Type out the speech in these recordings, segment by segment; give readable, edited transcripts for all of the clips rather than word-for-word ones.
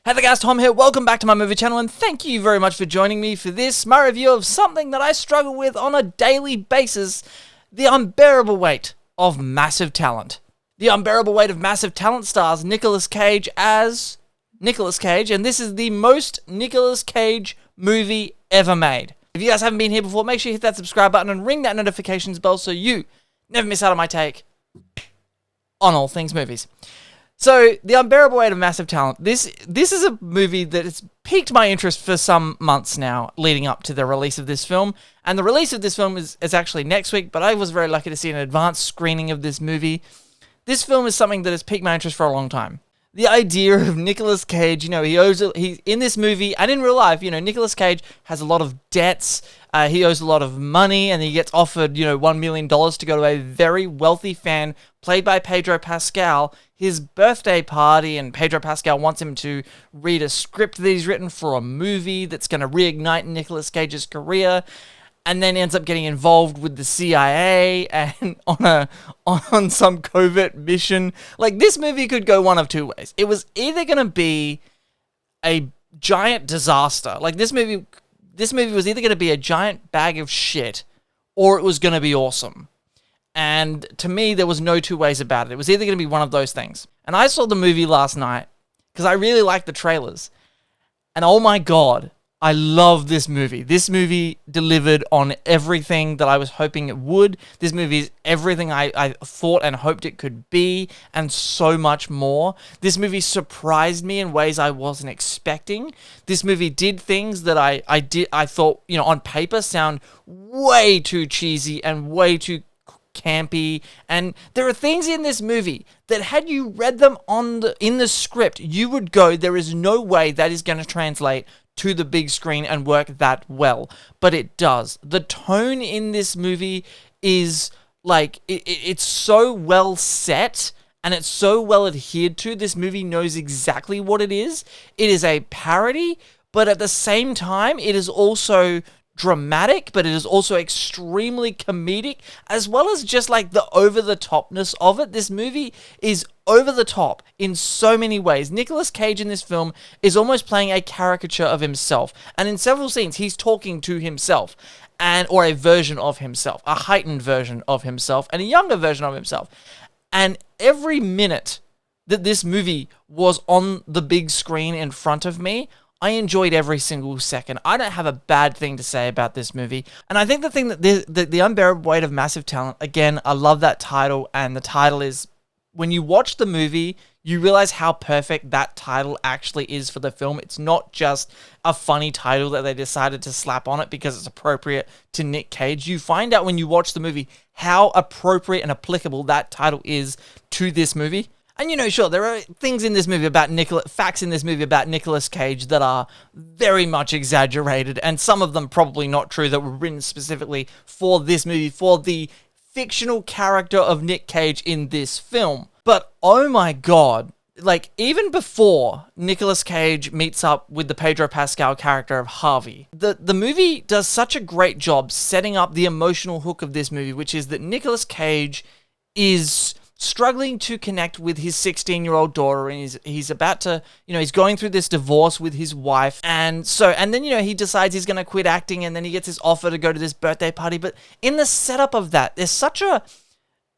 Hey there guys, Tom here, welcome back to my movie channel and thank you very much for joining me for this, my review of something that I struggle with on a daily basis, the unbearable weight of massive talent. The Unbearable Weight of Massive Talent stars Nicolas Cage as Nicolas Cage, and this is the most Nicolas Cage movie ever made. If you guys haven't been here before, make sure you hit that subscribe button and ring that notifications bell so you never miss out on my take on all things movies. So, The Unbearable Weight of Massive Talent, this is a movie that has piqued my interest for some months now, leading up to the release of this film. And the release of this film is actually next week, but I was very lucky to see an advanced screening of this movie. This film is something that has piqued my interest for a long time. The idea of Nicolas Cage, he's in this movie, and in real life, Nicolas Cage has a lot of debts, he owes a lot of money, and he gets offered, $1 million to go to a very wealthy fan, played by Pedro Pascal, his birthday party, and Pedro Pascal wants him to read a script that he's written for a movie that's going to reignite Nicolas Cage's career, and then ends up getting involved with the CIA and on some covert mission. Like, this movie could go one of two ways. It was either going to be a giant disaster. Like, this movie was either going to be a giant bag of shit, or it was going to be awesome. And to me, there was no two ways about it. It was either going to be one of those things. And I saw the movie last night because I really liked the trailers. And oh my god, I love this movie. This movie delivered on everything that I was hoping it would. This movie is everything I thought and hoped it could be, and so much more. This movie surprised me in ways I wasn't expecting. This movie did things that I thought, on paper sound way too cheesy and way too campy, and there are things in this movie that had you read them in the script, you would go, there is no way that is going to translate to the big screen and work that well, but it does. The tone in this movie is like, it's so well set and it's so well adhered to. This movie knows exactly what it is. It is a parody, but at the same time, it is also dramatic, but it is also extremely comedic, as well as just like the over-the-topness of it. This movie is over the top in so many ways. Nicolas Cage in this film is almost playing a caricature of himself, and in several scenes he's talking to himself, or a version of himself, a heightened version of himself, and a younger version of himself. And every minute that this movie was on the big screen in front of me, I enjoyed every single second. I don't have a bad thing to say about this movie. And I think the thing that the Unbearable Weight of Massive Talent, again, I love that title, and the title is, when you watch the movie, you realize how perfect that title actually is for the film. It's not just a funny title that they decided to slap on it because it's appropriate to Nick Cage. You find out when you watch the movie how appropriate and applicable that title is to this movie. And sure, there are things in this movie facts in this movie about Nicolas Cage that are very much exaggerated, and some of them probably not true, that were written specifically for this movie, for the fictional character of Nick Cage in this film. But oh my god, like, even before Nicolas Cage meets up with the Pedro Pascal character of Harvey, the movie does such a great job setting up the emotional hook of this movie, which is that Nicolas Cage is struggling to connect with his 16-year-old daughter, and he's about to, he's going through this divorce with his wife, and then, he decides he's going to quit acting, and then he gets this offer to go to this birthday party. But in the setup of that, there's such a,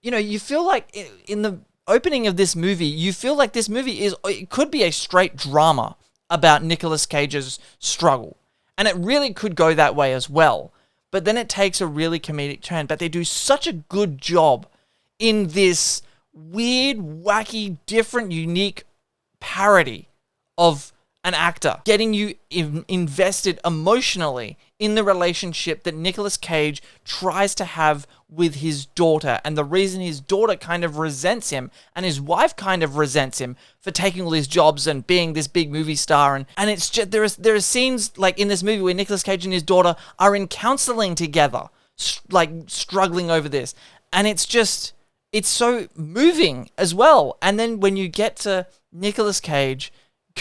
you feel like in the opening of this movie, you feel like this movie it could be a straight drama about Nicolas Cage's struggle, and it really could go that way as well. But then it takes a really comedic turn, but they do such a good job in this weird, wacky, different, unique parody of an actor, getting you invested emotionally in the relationship that Nicolas Cage tries to have with his daughter, and the reason his daughter kind of resents him, and his wife kind of resents him for taking all these jobs and being this big movie star, and it's just, there are scenes like in this movie where Nicolas Cage and his daughter are in counseling together, like struggling over this, and it's so moving as well. And then when you get to Nicolas Cage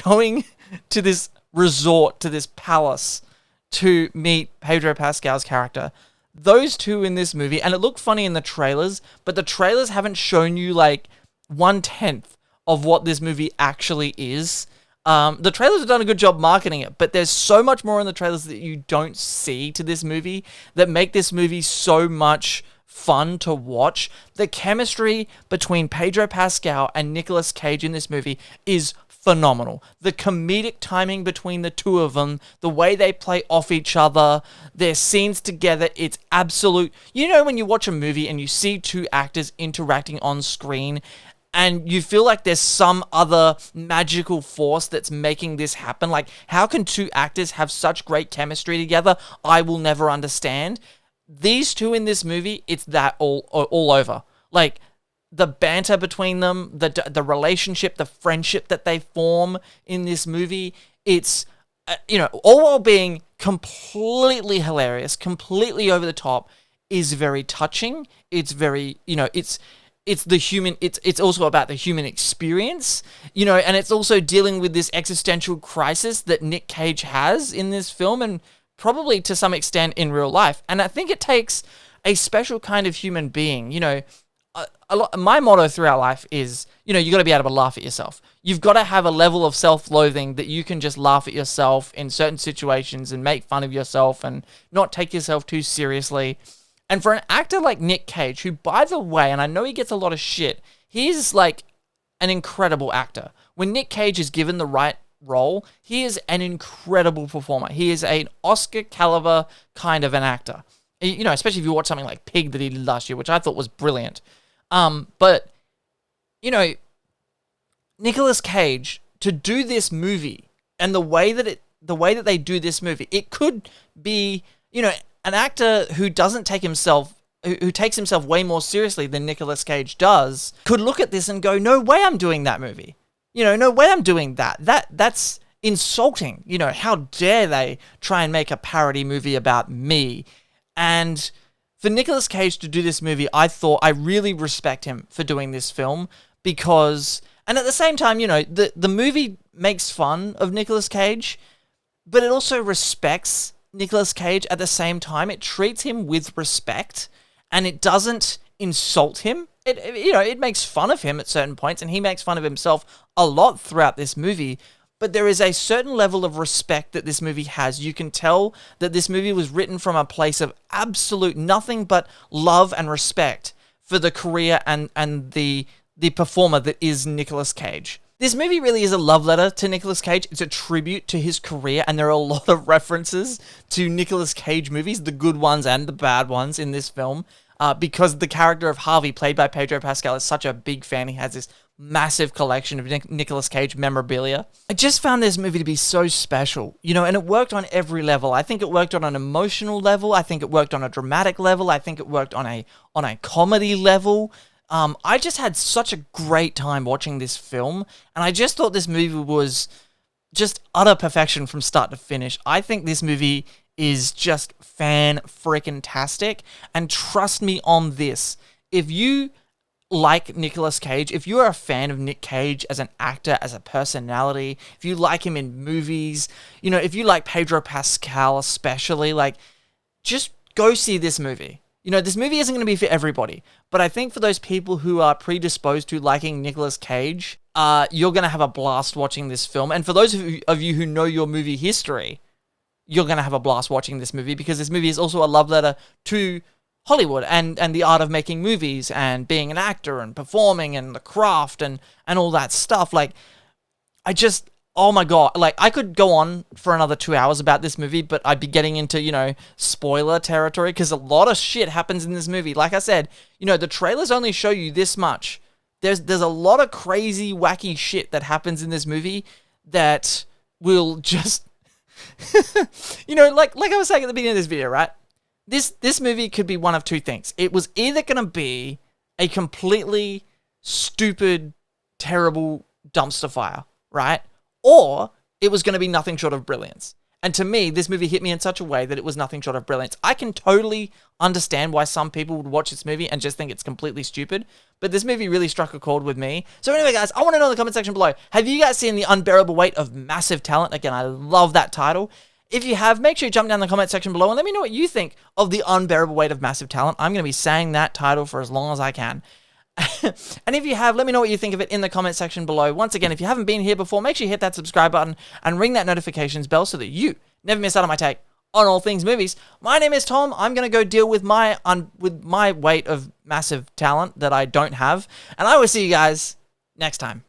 going to this resort, to this palace, to meet Pedro Pascal's character, those two in this movie, and it looked funny in the trailers, but the trailers haven't shown you like 1/10 of what this movie actually is. The trailers have done a good job marketing it, but there's so much more in the trailers that you don't see to this movie that make this movie so much fun to watch. The chemistry between Pedro Pascal and Nicolas Cage in this movie is phenomenal. The comedic timing between the two of them, the way they play off each other, their scenes together, it's absolute. You know, when you watch a movie and you see two actors interacting on screen and you feel like there's some other magical force that's making this happen. Like, how can two actors have such great chemistry together? I will never understand. These two in this movie, it's that all over. Like, the banter between them, the relationship, the friendship that they form in this movie, it's, all while being completely hilarious, completely over the top, is very touching. It's very, it's the human, it's also about the human experience, and it's also dealing with this existential crisis that Nick Cage has in this film and probably to some extent in real life. And I think it takes a special kind of human being. My motto throughout life is, you got to be able to laugh at yourself. You've got to have a level of self-loathing that you can just laugh at yourself in certain situations and make fun of yourself and not take yourself too seriously. And for an actor like Nick Cage, who, by the way, and I know he gets a lot of shit, he's like an incredible actor. When Nick Cage is given the right role, he is an incredible performer. He is an Oscar caliber kind of an actor. Especially if you watch something like Pig that he did last year, which I thought was brilliant. But Nicolas Cage, to do this movie and the way that they do this movie, it could be, an actor who doesn't take himself, who takes himself way more seriously than Nicolas Cage does, could look at this and go, no way I'm doing that movie. No way I'm doing that. That's insulting. How dare they try and make a parody movie about me? And for Nicolas Cage to do this movie, I really respect him for doing this film because, and at the same time, the movie makes fun of Nicolas Cage, but it also respects Nicolas Cage at the same time. It treats him with respect and it doesn't insult him. It makes fun of him at certain points and he makes fun of himself a lot throughout this movie. But there is a certain level of respect that this movie has. You can tell that this movie was written from a place of absolute nothing but love and respect for the career and the performer that is Nicolas Cage. This movie really is a love letter to Nicolas Cage. It's a tribute to his career, and there are a lot of references to Nicolas Cage movies, the good ones and the bad ones in this film, because the character of Harvey, played by Pedro Pascal, is such a big fan. He has this massive collection of Nicolas Cage memorabilia. I just found this movie to be so special, and it worked on every level. I think it worked on an emotional level. I think it worked on a dramatic level. I think it worked on a comedy level. I just had such a great time watching this film, and I just thought this movie was just utter perfection from start to finish. I think this movie is just fan-freaking-tastic, and trust me on this, if you like Nicolas Cage, if you're a fan of Nick Cage as an actor, as a personality, if you like him in movies, if you like Pedro Pascal especially, just go see this movie. This movie isn't going to be for everybody, but I think for those people who are predisposed to liking Nicolas Cage, you're going to have a blast watching this film. And for those of you who know your movie history, you're going to have a blast watching this movie because this movie is also a love letter to Hollywood and the art of making movies and being an actor and performing and the craft and all that stuff. Oh my God, I could go on for another 2 hours about this movie, but I'd be getting into, spoiler territory because a lot of shit happens in this movie. Like I said, the trailers only show you this much. There's a lot of crazy, wacky shit that happens in this movie that will just, like I was saying at the beginning of this video, right? This movie could be one of two things. It was either going to be a completely stupid, terrible dumpster fire, right? Or it was going to be nothing short of brilliance. And to me, this movie hit me in such a way that it was nothing short of brilliance. I can totally understand why some people would watch this movie and just think it's completely stupid, but this movie really struck a chord with me. So anyway, guys, I want to know in the comment section below, have you guys seen The Unbearable Weight of Massive Talent? Again, I love that title. If you have, make sure you jump down in the comment section below and let me know what you think of The Unbearable Weight of Massive Talent. I'm going to be saying that title for as long as I can. And if you have, let me know what you think of it in the comment section below. Once again, if you haven't been here before, make sure you hit that subscribe button and ring that notifications bell so that you never miss out on my take on all things movies. My name is Tom. I'm going to go deal with my weight of massive talent that I don't have. And I will see you guys next time.